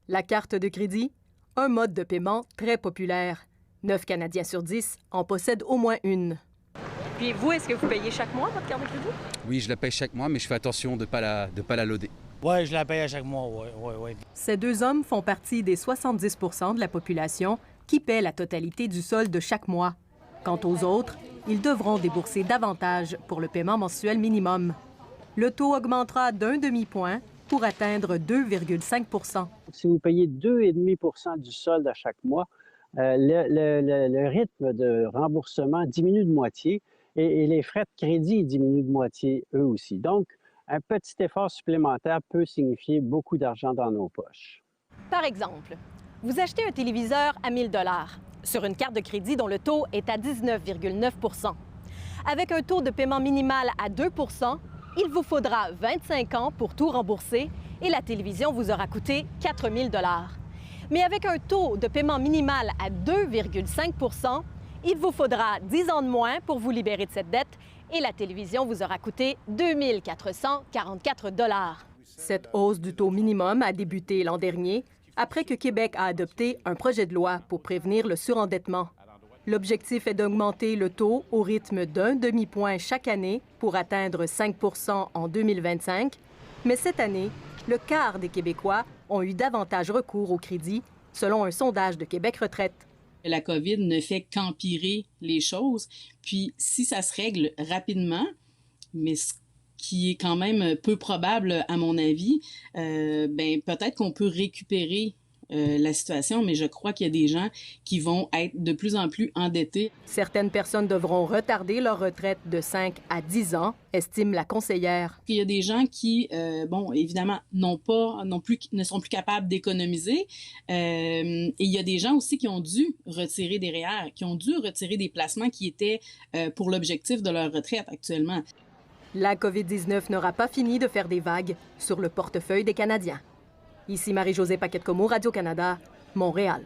La carte de crédit, un mode de paiement très populaire. 9 Canadiens sur 10 en possèdent au moins une. Puis vous, est-ce que vous payez chaque mois votre carte de crédit? Oui, je la paye chaque mois, mais je fais attention de ne pas la loader. Oui, je la paye à chaque mois, oui. Ces deux hommes font partie des 70 % de la population qui paient la totalité du solde chaque mois. Quant aux autres, ils devront débourser davantage pour le paiement mensuel minimum. Le taux augmentera d'1 demi-point pour atteindre 2,5 %. Si vous payez 2,5 % du solde à chaque mois, le rythme de remboursement diminue de moitié et les frais de crédit diminuent de moitié eux aussi. Donc, un petit effort supplémentaire peut signifier beaucoup d'argent dans nos poches. Par exemple, vous achetez un téléviseur à 1 000 $ sur une carte de crédit dont le taux est à 19,9 %. Avec un taux de paiement minimal à 2 %, il vous faudra 25 ans pour tout rembourser et la télévision vous aura coûté 4 000 $. Mais avec un taux de paiement minimal à 2,5 %, il vous faudra 10 ans de moins pour vous libérer de cette dette et la télévision vous aura coûté 2 444 $. Cette hausse du taux minimum a débuté l'an dernier après que Québec a adopté un projet de loi pour prévenir le surendettement. L'objectif est d'augmenter le taux au rythme d'1 demi-point chaque année pour atteindre 5 % en 2025. Mais cette année, le quart des Québécois ont eu davantage recours au crédit, selon un sondage de Québec Retraite. La COVID ne fait qu'empirer les choses. Puis, si ça se règle rapidement, mais ce qui est quand même peu probable à mon avis, peut-être qu'on peut récupérer la situation, mais je crois qu'il y a des gens qui vont être de plus en plus endettés. Certaines personnes devront retarder leur retraite de 5 à 10 ans, estime la conseillère. Il y a des gens qui, évidemment, ne sont plus capables d'économiser. Et il y a des gens aussi qui ont dû retirer des REER, qui ont dû retirer des placements qui étaient pour l'objectif de leur retraite actuellement. La COVID-19 n'aura pas fini de faire des vagues sur le portefeuille des Canadiens. Ici Marie-Josée Paquette-Comeau, Radio-Canada, Montréal.